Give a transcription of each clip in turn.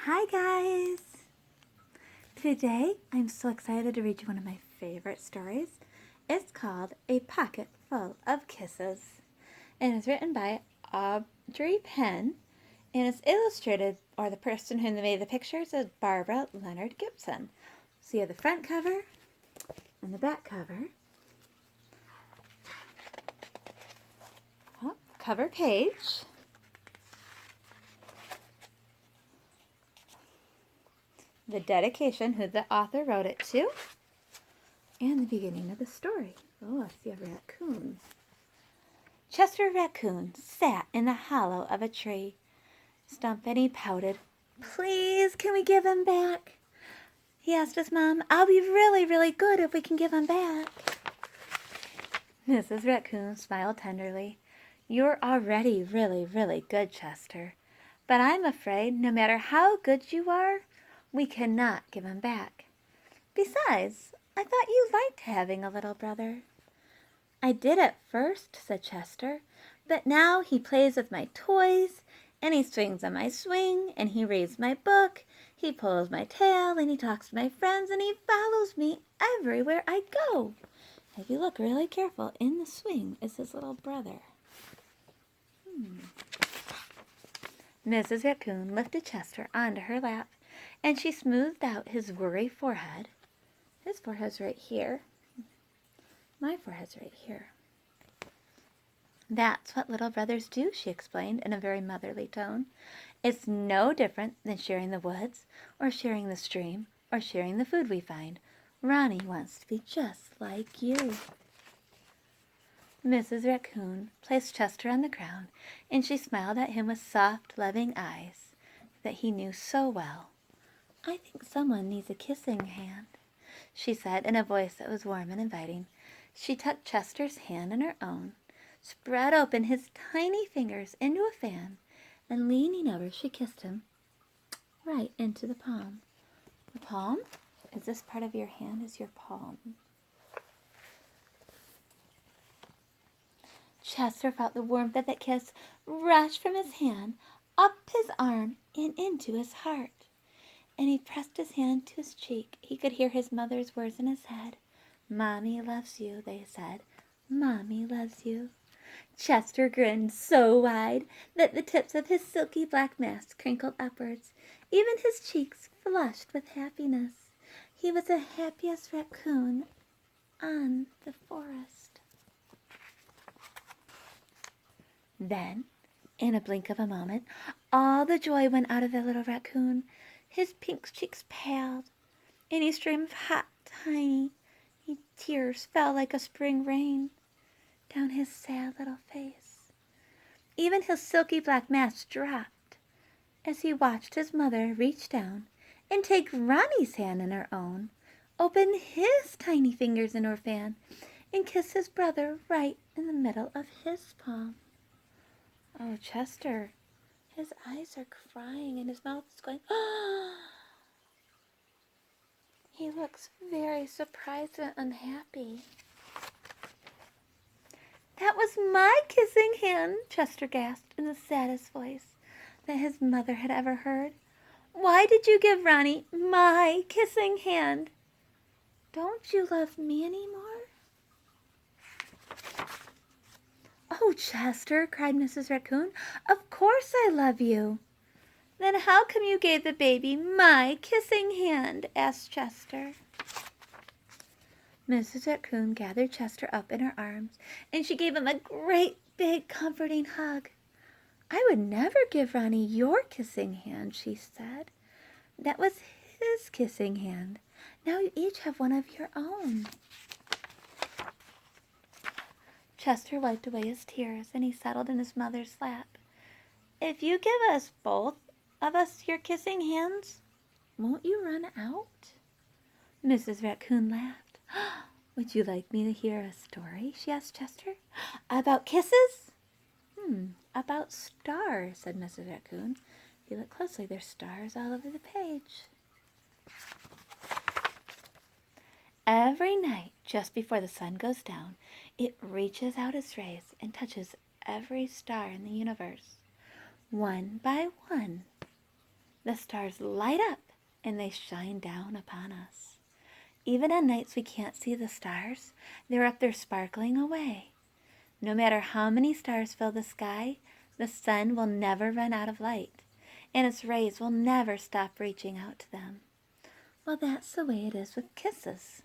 Hi guys! Today I'm so excited to read you one of my favorite stories. It's called A Pocket Full of Kisses. And it's written by Audrey Penn and it's illustrated, or the person who made the pictures is Barbara Leonard Gibson. So you have the front cover and the back cover. Cover page. The dedication, who the author wrote it to, and the beginning of the story. Oh, I see a raccoon. Chester Raccoon sat in the hollow of a tree. Stump and he pouted. "Please, can we give him back?" he asked his mom. "I'll be really, really good if we can give him back." Mrs. Raccoon smiled tenderly. "You're already really, really good, Chester. But I'm afraid no matter how good you are, we cannot give him back. Besides, I thought you liked having a little brother." "I did at first," said Chester, "but now he plays with my toys, and he swings on my swing, and he reads my book, he pulls my tail, and he talks to my friends, and he follows me everywhere I go. If you look really careful, in the swing is his little brother." Mrs. Raccoon lifted Chester onto her lap, and she smoothed out his worry forehead. His forehead's right here. My forehead's right here. "That's what little brothers do," she explained in a very motherly tone. "It's no different than sharing the woods, or sharing the stream, or sharing the food we find. Ronnie wants to be just like you." Mrs. Raccoon placed Chester on the ground, and she smiled at him with soft, loving eyes that he knew so well. "I think someone needs a kissing hand," she said in a voice that was warm and inviting. She tucked Chester's hand in her own, spread open his tiny fingers into a fan, and leaning over, she kissed him right into the palm. The palm? Is this part of your hand? Is your palm? Chester felt the warmth of that kiss rush from his hand, up his arm, and into his heart. And he pressed his hand to his cheek. He could hear his mother's words in his head. "Mommy loves you," they said. "Mommy loves you." Chester grinned so wide that the tips of his silky black mask crinkled upwards. Even his cheeks flushed with happiness. He was the happiest raccoon on the forest. Then, in a blink of a moment, all the joy went out of the little raccoon. His pink cheeks paled, and a stream of hot, tiny tears fell like a spring rain down his sad little face. Even his silky black mask dropped as he watched his mother reach down and take Ronnie's hand in her own, open his tiny fingers in her fan, and kiss his brother right in the middle of his palm. Oh, Chester, his eyes are crying and his mouth is going, "Ah!" He looks very surprised and unhappy. "That was my kissing hand," Chester gasped in the saddest voice that his mother had ever heard. "Why did you give Ronnie my kissing hand? Don't you love me anymore?" "Oh, Chester," cried Mrs. Raccoon, "of course I love you." "Then how come you gave the baby my kissing hand?" asked Chester. Mrs. Raccoon gathered Chester up in her arms, and she gave him a great big comforting hug. "I would never give Ronnie your kissing hand," she said. "That was his kissing hand. Now you each have one of your own." Chester wiped away his tears, and he settled in his mother's lap. "If you give us both of us your kissing hands, won't you run out?" Mrs. Raccoon laughed. "Would you like me to hear a story?" she asked Chester. "About kisses?" "About stars," said Mrs. Raccoon. "If you look closely, there's stars all over the page." Every night, just before the sun goes down, it reaches out its rays and touches every star in the universe. One by one, The stars light up and they shine down upon us. Even on nights we can't see the stars, they're up there sparkling away. No matter how many stars fill the sky, the sun will never run out of light, and its rays will never stop reaching out to them. Well, that's the way it is with kisses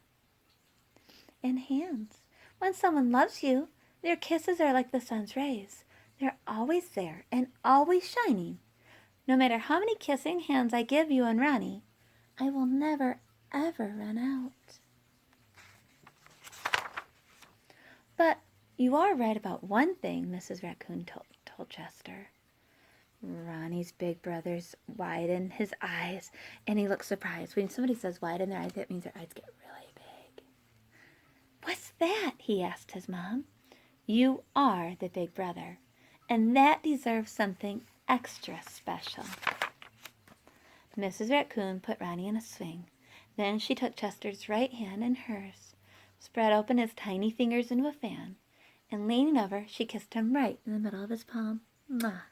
and hands. When someone loves you, their kisses are like the sun's rays. They're always there and always shining. No matter how many kissing hands I give you and Ronnie, I will never, ever run out. But you are right about one thing, Mrs. Raccoon told Chester. Ronnie's big brother's widened his eyes, and he looks surprised. When somebody says widen their eyes, that means their eyes get really big. What's that? He asked his mom. You are the big brother, and that deserves something extra special. Mrs. Raccoon put Ronnie in a swing. Then she took Chester's right hand in hers, spread open his tiny fingers into a fan, and leaning over, she kissed him right in the middle of his palm. Mwah.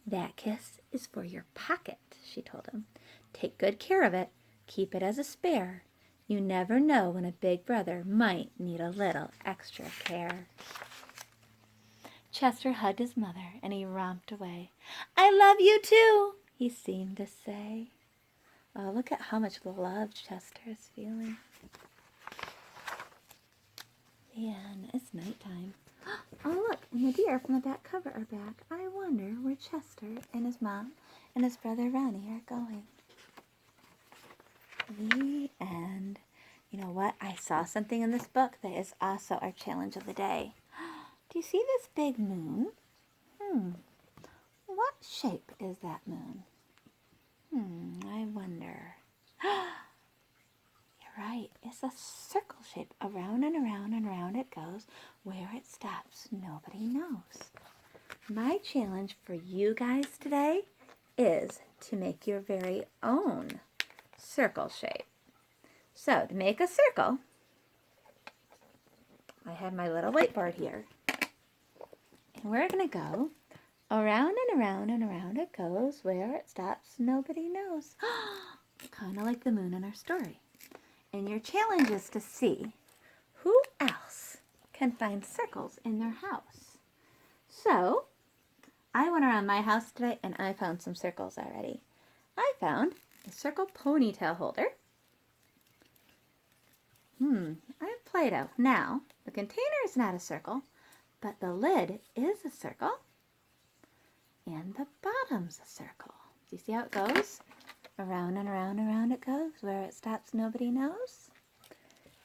That kiss is for your pocket, she told him. Take good care of it. Keep it as a spare. You never know when a big brother might need a little extra care. Chester hugged his mother and he romped away. I love you too, he seemed to say. Oh, look at how much love Chester is feeling. And it's nighttime. Oh, look, and the deer from the back cover are back. I wonder where Chester and his mom and his brother Ronnie are going. The end. You know what? I saw something in this book that is also our challenge of the day. Do you see this big moon? What shape is that moon? I wonder. You're right. It's a circle shape. Around and around and around it goes. Where it stops, nobody knows. My challenge for you guys today is to make your very own circle shape. So, to make a circle, I have my little whiteboard here. And we're going to go around and around and around it goes. Where it stops, nobody knows. Kind of like the moon in our story. And your challenge is to see who else can find circles in their house. So, I went around my house today and I found some circles already. I found a circle ponytail holder. I have Play-Doh. Now, the container is not a circle, but the lid is a circle, and the bottom's a circle. Do you see how it goes? Around and around and around it goes. Where it stops, nobody knows.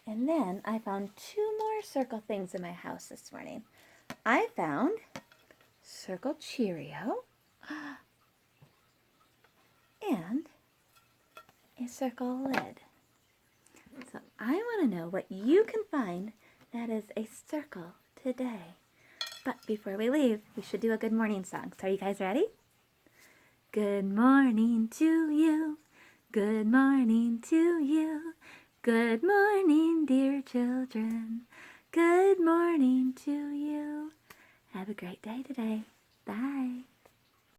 And then I found two more circle things in my house this morning. I found Circle Cheerio and a circle lid. So I want to know what you can find that is a circle today. But before we leave, we should do a good morning song. So are you guys ready? Good morning to you. Good morning to you. Good morning, dear children. Good morning to you. Have a great day today. Bye.